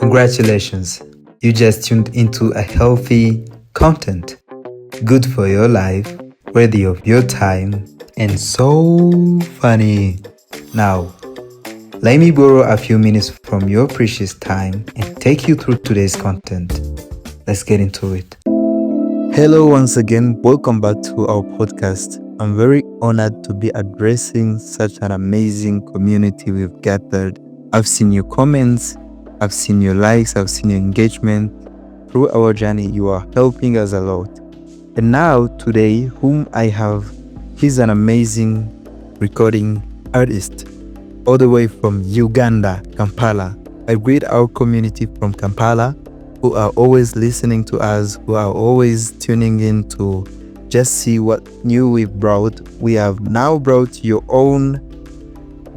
Congratulations, you just tuned into a healthy content, good for your life, worthy of your time, and so funny. Now, let me borrow a few minutes from your precious time and take you through today's content. Let's get into it. Hello, once again. Welcome back to our podcast. I'm very honored to be addressing such an amazing community we've gathered. I've seen your comments, I've seen your likes, I've seen your engagement. Through our journey, you are helping us a lot. And now, today, whom I have, he's an amazing recording artist, all the way from Uganda, Kampala. I greet our community from Kampala, who are always listening to us, who are always tuning in to just see what new we've brought. We have now brought your own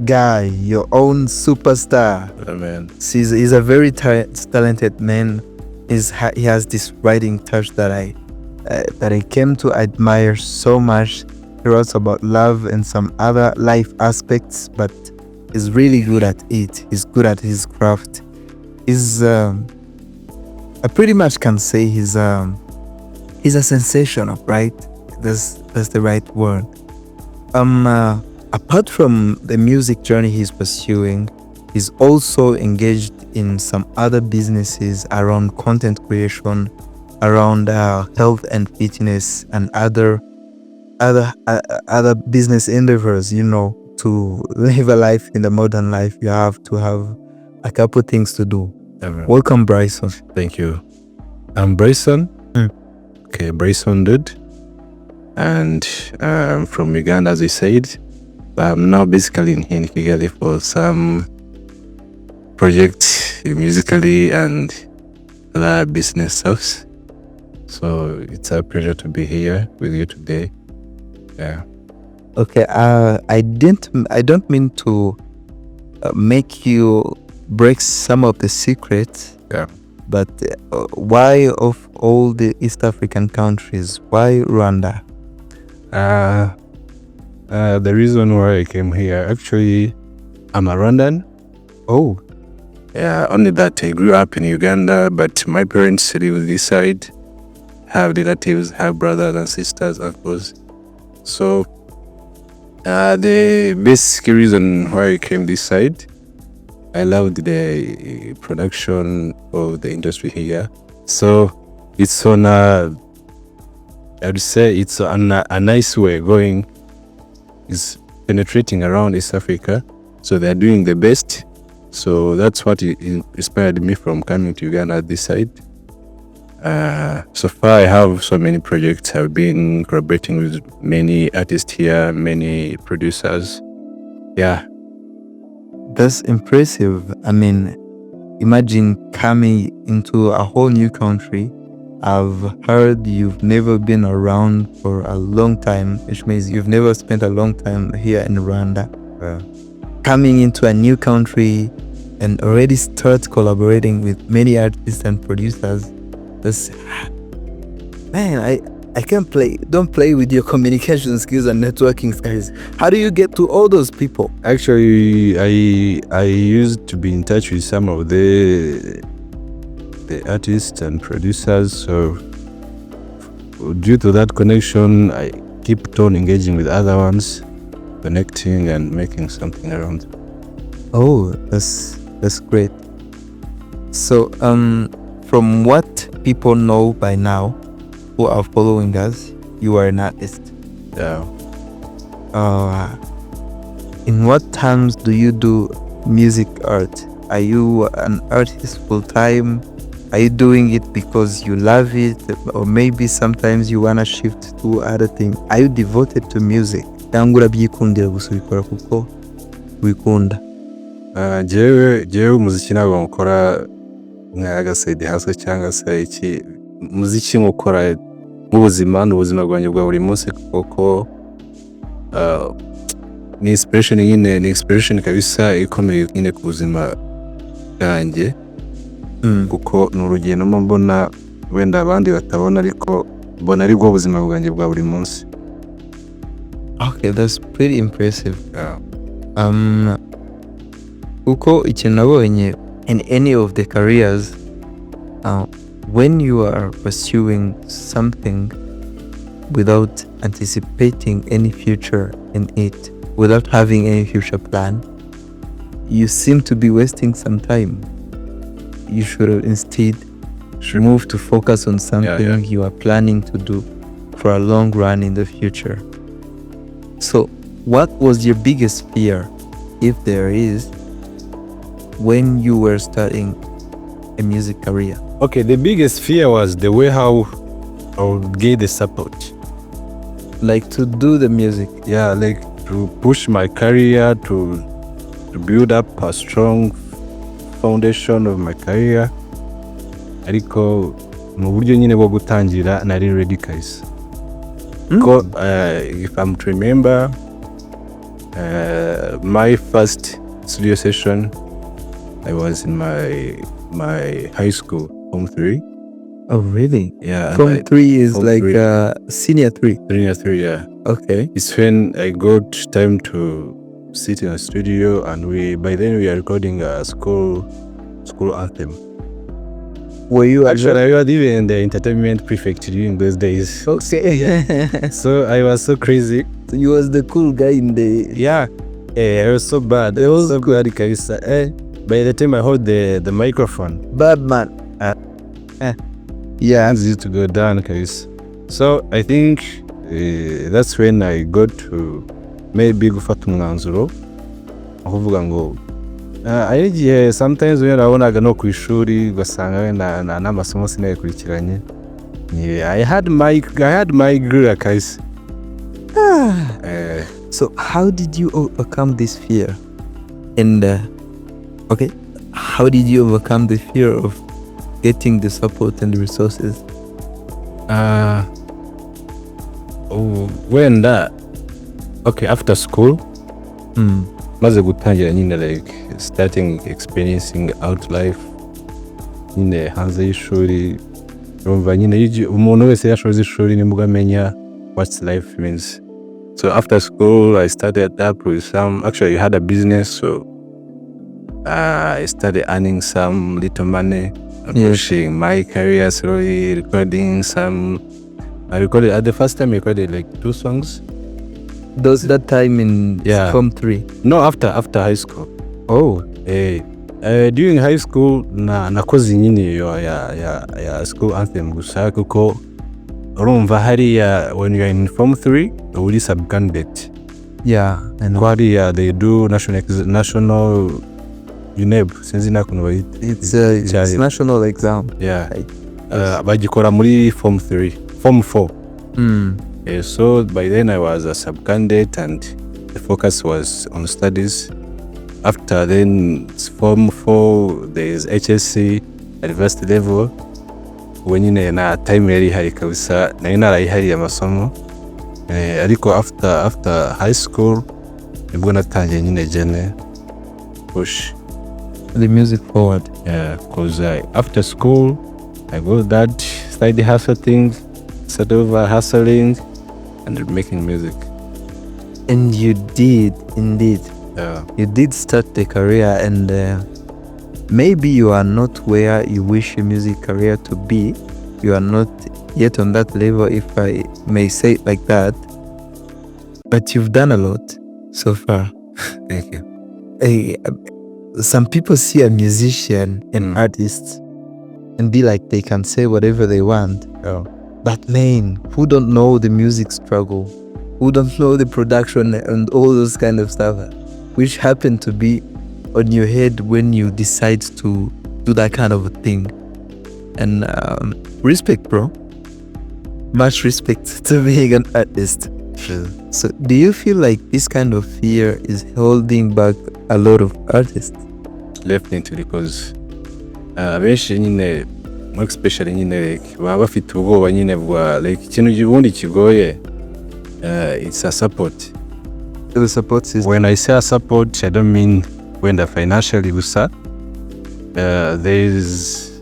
guy, your own superstar. Amen. He's a very talented man. He has this writing touch that I came to admire so much. He writes about love and some other life aspects, but he's really good at it. He's good at his craft. I pretty much can say he's a sensational, right? That's the right word. Apart from the music journey he's pursuing, he's also engaged in some other businesses around content creation, around health and fitness, and other business endeavors. You know, to live a life in the modern life, you have to have a couple things to do. Amen. Welcome, Bryson. Thank you. I'm Bryson. Okay, Bryson Dude. And I'm from Uganda, as you said. I'm now basically in Kigali for some projects musically and other business stuff. So it's a pleasure to be here with you today. Yeah. Okay. I don't mean to make you break some of the secrets. Yeah. But why of all the East African countries? Why Rwanda? The reason why I came here, actually, I'm a Rwandan. Oh. Yeah, only that I grew up in Uganda, but my parents live this side, have relatives, have brothers and sisters, uncles. So, the basic reason why I came this side, I loved the production of the industry here. So, it's on I would say it's on a nice way going. It's penetrating around East Africa. So, they're doing the best. So, that's what inspired me from coming to Uganda this side. So far, I have so many projects. I've been collaborating with many artists here, many producers. Yeah. That's impressive. I mean, imagine coming into a whole new country. I've heard you've never been around for a long time, which means you've never spent a long time here in Rwanda. Coming into a new country and already start collaborating with many artists and producers. That's, man, I can't don't play with your communication skills and networking skills. How do you get to all those people? Actually, I used to be in touch with some of the artists and producers. So due to that connection, I keep on engaging with other ones, connecting and making something around. Oh, that's great. So from what people know by now, who are following us, you are an artist. Yeah. In what terms do you do music art? Are you an artist full time? Are you doing it because you love it, or maybe sometimes you wanna shift to other things? Are you devoted to music? Cyangwa urabyikundira gusa ubikora kuko wikunda? Jewe umuziki ntabwo nkora nk'agaside hasi cyangwa se iki. Umuziki nkukora n'ubuzima bwanjye bwa buri munsi, kuko ni inspiration kabisa ikomeye nyine ku buzima bwanjye, kuko ni urugendo mbona wenda abandi batabona, ariko mbona ari bwo buzima bwanjye bwa buri munsi. Okay, that's pretty impressive. Yeah. Kuko ikintu nabonye in any of the careers, when you are pursuing something without anticipating any future in it, without having any future plan, you seem to be wasting some time. You should instead move to focus on something you are planning to do for a long run in the future. So, what was your biggest fear, if there is, when you were starting a music career? Okay, the biggest fear was the way how I would get the support. Like to do the music? Yeah, like to push my career, to build up a strong foundation of my career. Ariko mu buryo nyine bwo gutangira nari ready guys. If I'm to remember, my first studio session, I was in my high school, Form 3. Oh, really? Yeah. Form 3 is like senior 3? Senior 3, yeah. Okay. It's when I got time to sit in a studio, and by then we are recording a school anthem. Were you actually? I was even the entertainment prefect during those days. Okay. So I was so crazy. So you was the cool guy in the... Yeah. I was so bad. It was so good. By the time I hold the microphone, bad man. Yeah, hands used to go down, guys. So I think that's when I got to maybe gufata umwanzuro akuvuga ngo igihe sometimes when nabonaga no ku ishuri ugasanga wenda n'amasomo sinayikurikiranye. I had my girl, guys. So how did you overcome this fear? And okay, how did you overcome the fear of getting the support and the resources? When that, okay, after school, maze gutangira nyine like starting experiencing out life nyine hanze y'ishuri, urumva nyine umuntu wese yashoje ishuri nibwo amenya what life means. So after school, I started up with actually I had a business, so I started earning some little money, pushing my career slowly, recording some. I recorded at the first time I recorded like 2 songs. That time in Form 3? No, after high school. Oh. During high school nakoze nyine ya school anthem gusa kuko urumva hariya when you are in Form 3 uri sub-candidate. Yeah, I know. Hariya they do national UNEB, sinzi nakuntu bayita. It's national exam. Yeah. Bagikora muri Form 3, Form 4. So by then I was a sub-candidate and the focus was on studies. After then Form 4, there is HSC at university level. When nyine na time yari hari kabisa nari narayihariye amasomo. Ariko after high school nibwo natangiye nyine jene push the music forward. Yeah, because after school I got that side hustle things, started over hustling and making music. And you did indeed. Yeah. You did start the career, and maybe you are not where you wish your music career to be. You are not yet on that level, if I may say it like that. But you've done a lot so far. Thank you. Some people see a musician, an artist, and be like they can say whatever they want. Oh. But man, who don't know the music struggle, who don't know the production and all those kind of stuff, which happen to be on your head when you decide to do that kind of a thing. And respect, bro. Much respect to being an artist. Sure. So do you feel like this kind of fear is holding back a lot of artists? Definitely, because benshi nyine more especially nyine like baba bafite ubwoba nyine bwa like ikintu ubundi kigoye, it's a support. The support system. When I say a support, I don't mean when the financially gusa. There is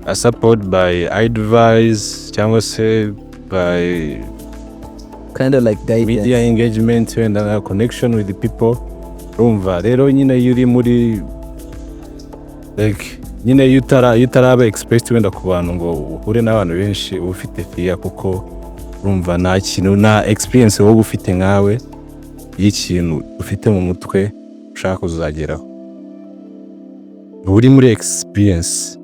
a support by advice, cyangwa se by kind of like guidance. Media engagement and a connection with the people. Rumva rero nyine yuri muri like nyine iyo utaraba expressed wenda ku bantu ngo uhure n'abantu benshi uba ufite fear kuko urumva nta kintu nta experience wowe ufite nkawe y'ikintu ufite mu mutwe ushaka kuzageraho uri muri experience.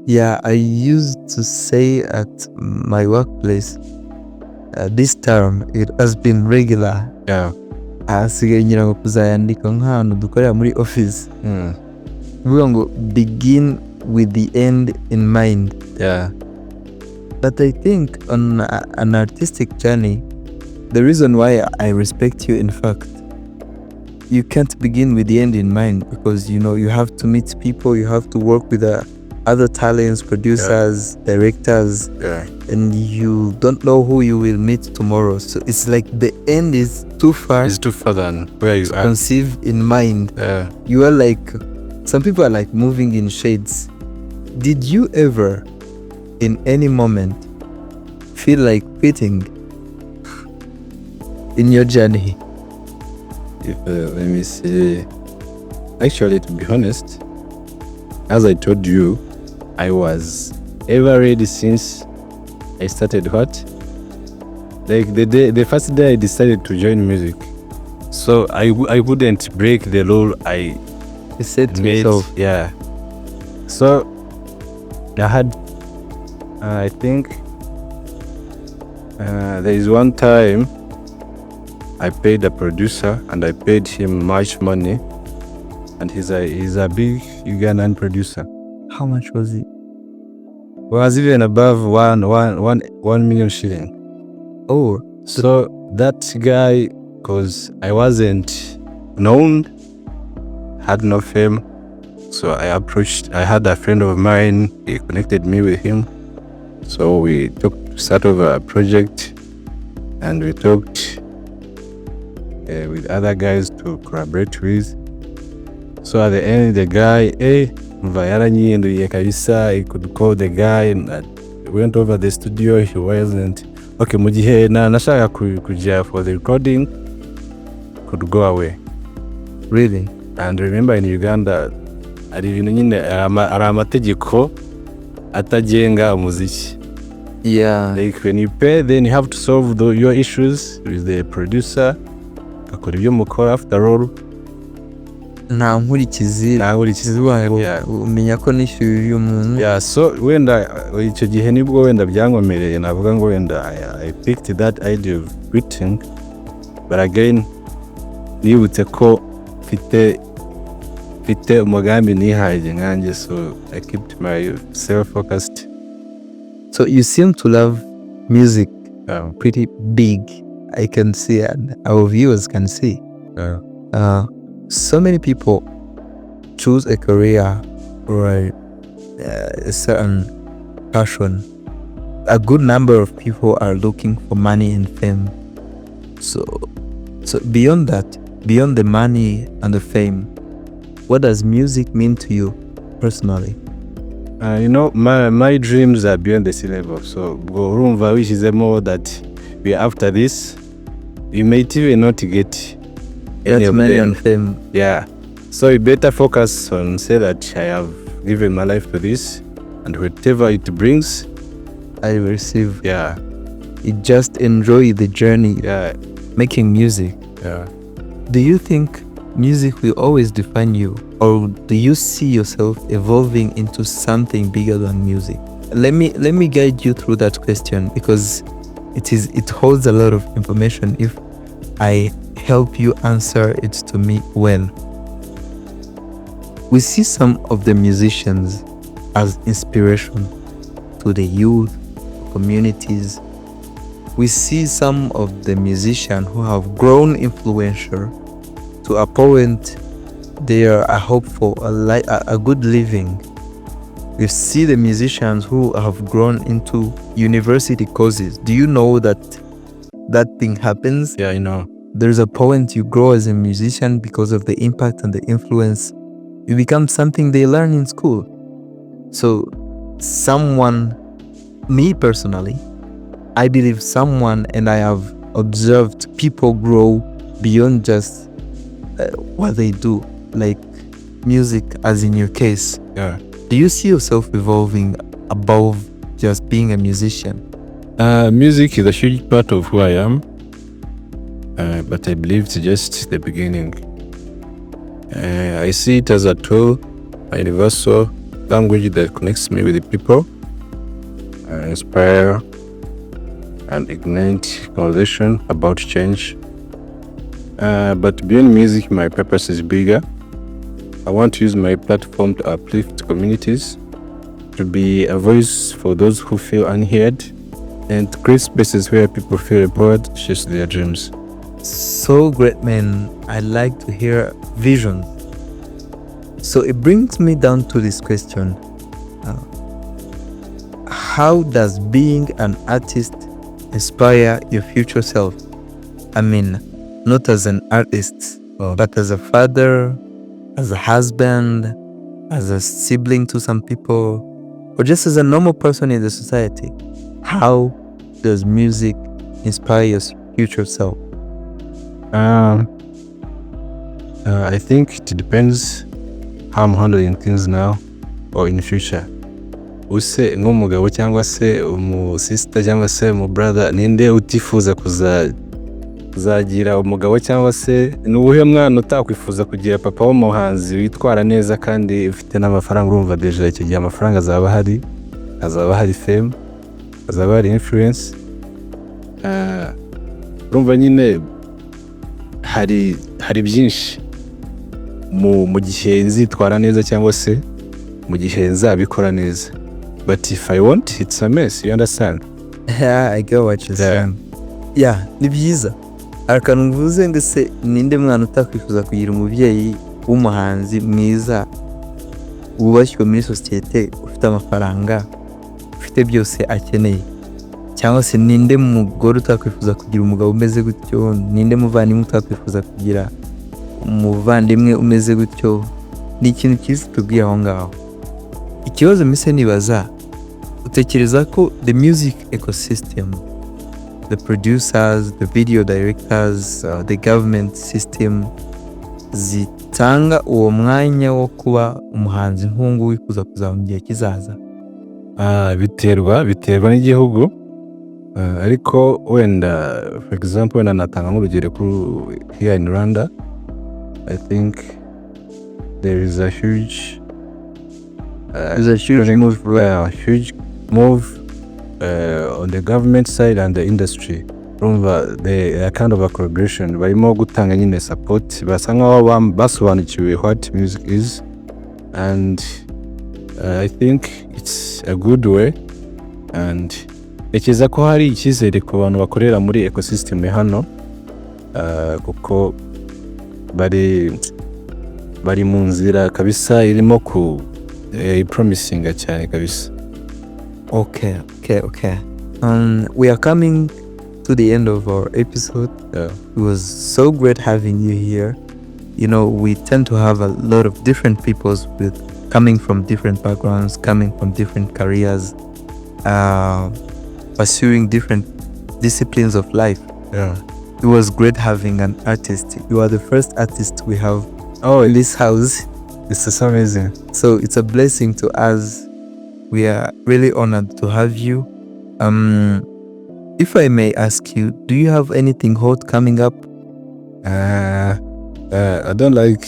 Yeah, I used to say at my workplace, this term, it has been regular. Yeah. Hasigaye ngira ngo kuzayandika nk'ahantu dukorera muri office. Uvuga ngo begin with the end in mind. Yeah. But I think on an artistic journey, the reason why I respect you, in fact, you can't begin with the end in mind because, you know, you have to meet people, you have to work with other talents, producers, directors, and you don't know who you will meet tomorrow. So it's like the end is too far. It's too far than where you are. Conceive in mind. You are like, some people are like moving in shades. Did you ever, in any moment, feel like quitting in your journey? If let me see. Actually, to be honest, as I told you, I was ever ready since I started what? Like the first day I decided to join music. So I wouldn't break the rule I set made. myself. Yeah. So I had, I think, there is one time I paid a producer and I paid him much money, and he's a big Ugandan producer. How much was it? Was even above 1 million shilling. Oh, so that guy, because I wasn't known, had no fame, so I had a friend of mine, he connected me with him. So we talked to start over a project, and we talked with other guys to collaborate with. So at the end, the guy, he could call the guy, and went over the studio. He wasn't okay. Mugihe na nashaka kuja for the recording, could go away. Really? And remember, in Uganda, ari ibintu nyine ari amategeko atagenga umuziki. Yeah. Like when you pay, then you have to solve your issues with the producer. Akora ibyo mukora, after all. Nta nkurikizi umenya ko nishyuye uyu muntu. Yeah, so wenda icyo gihe nibwo wenda byankomereye, navuga ngo wenda I picked that idea of quitting, but again nibutse ko mfite umugambi nihaye nkanjye, so I kept myself focused. So you seem to love music pretty big. I can see, and our viewers can see. So many people choose a career or a certain passion. A good number of people are looking for money and fame. So beyond that, beyond the money and the fame, what does music mean to you personally? You know, my dreams are beyond the sea level. So urumva wishizemo that we after this, we might even not get any of them. Yeah. So you better focus on say that I have given my life to this, and whatever it brings, I receive. Yeah. You just enjoy the journey. Yeah. Making music. Yeah. Do you think music will always define you, or do you see yourself evolving into something bigger than music? Let me guide you through that question, because it holds a lot of information if I help you answer it to me well. We see some of the musicians as inspiration to the youth, communities. We see some of the musicians who have grown influential to a point they are a hope for a good living. We see the musicians who have grown into university courses. Do you know that thing happens? Yeah, I know. There's a point you grow as a musician because of the impact and the influence. You become something they learn in school. So me personally, I believe someone, and I have observed people grow beyond just what they do. Like music, as in your case, do you see yourself evolving above just being a musician? Music is a huge part of who I am, but I believe it's just the beginning. I see it as a tool, a universal language that connects me with the people, inspire and ignite conversation about change. But beyond music, my purpose is bigger. I want to use my platform to uplift communities, to be a voice for those who feel unheard, and to create spaces where people feel empowered to chase their dreams. So great, man. I like to hear visions. So it brings me down to this question. How does being an artist inspire your future self? I mean, not as an artist, but as a father, as a husband, as a sibling to some people, or just as a normal person in the society. How does music inspire your future self? I think it depends how I'm handling things now or in the future. Use nk'umugabo cyangwa se umusista cyangwa se umubrother, ninde utifuza kuzagira umugabo cyangwa se n'ubuhe mwana utakwifuza kugira papa w'umuhanzi witwara neza kandi ufite n'amafaranga? Urumva deja icyo gihe amafaranga azaba hari fame, azaba hari influence. Urumva nyine hari byinshi mu gihe nzitwara neza cyangwa se mu gihe nzabikora neza. But if I want, it's a mess, you understand? Yeah, I get what you're saying. Yeah, ni byiza. Akantu mvuze ndetse ninde mwana utakwifuza kugira umubyeyi w'umuhanzi mwiza wubashywe muri societe, ufite amafaranga, ufite byose akeneye? Cyangwa se ninde mugore utakwifuza kugira umugabo umeze gutyo? Ninde muvandimwe utakwifuza kugira umuvandimwe umeze gutyo? Ni ikintu cyiza tubwiye aho ngaho. Ikibazo mise nibaza, utekereza ko the music ecosystem, the producers, the video directors, the government system zitanga uwo mwanya wo kuba umuhanzi nk'ubu wifuza kuzaba mu gihe kizaza? Biterwa n'igihugu, ariko wenda for example wenda natanga nk'urugero here in Rwanda. I think there is a huge move on the government side and the industry. They are kind of a collaboration, barimo gutanga nyine support, basa nkaho basobanukiwe what music is, and I think it's a good way. And ntekereza ko hari icyizere ku bantu bakorera muri ecosystem hano, kuko bari mu nzira kabisa irimo promising cyane kabisa. Okay. We are coming to the end of our episode. Yeah. It was so great having you here. You know, we tend to have a lot of different peoples coming from different backgrounds, coming from different careers, pursuing different disciplines of life. Yeah. It was great having an artist. You are the first artist we have in this house. It's just amazing. So it's a blessing to us. We are really honored to have you. If I may ask you, do you have anything hot coming up? I don't like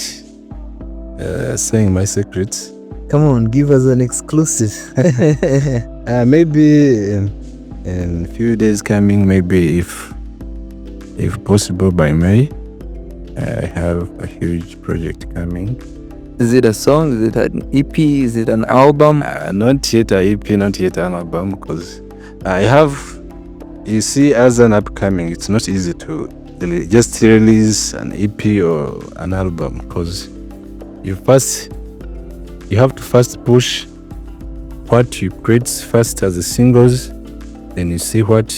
saying my secrets. Come on, give us an exclusive. Maybe in a few days coming, maybe if possible by May, I have a huge project coming. Is it a song? Is it an EP? Is it an album? Not yet an EP, not yet an album, because I have, you see, as an upcoming, it's not easy to just release an EP or an album, because you have to first push what you create first as the singles, then you see what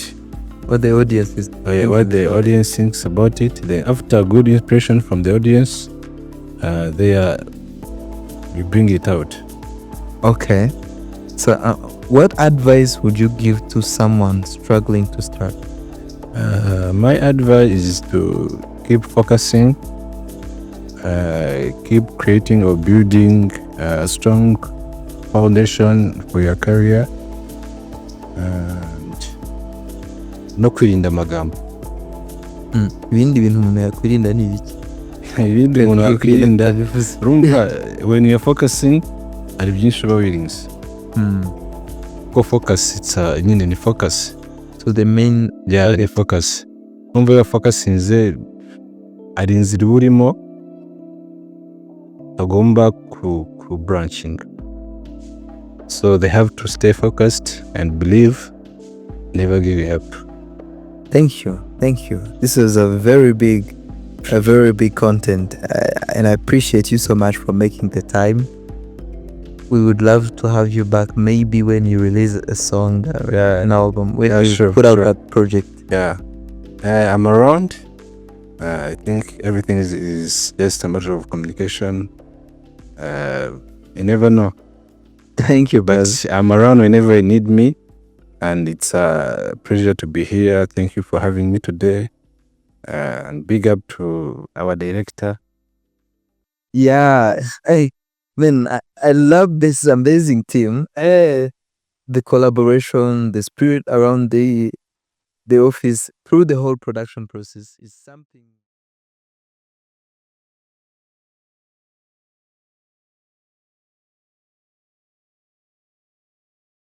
the audience is what the audience thinks about it. Then after a good impression from the audience, we bring it out. Okay. So what advice would you give to someone struggling to start? My advice is to keep focusing, keep creating or building a strong foundation for your career, and no kwirinda amagambo. ibindi bintu umuntu yakwirinda ni ibiki? Ibindi umuntu yakwirinda, bivuze. urumva when you're focusing hari byinshi uba wirinze. Ko focus nyine ni focus. So the main ni focus. Numva ya focusinze ari inzira urimo agomba ku branching. So they have to stay focused and believe, never give up. Thank you. This is a very big content, and I appreciate you so much for making the time. We would love to have you back maybe when you release a song, an album, when you put out that project. Yeah, I'm around. I think everything is just a matter of communication. You never know. Thank you, but I'm around whenever you need me, and it's a pleasure to be here. Thank you for having me today, and big up to our director. Yeah, hey, man, I love this amazing team. The collaboration, the spirit around the office through the whole production process is something.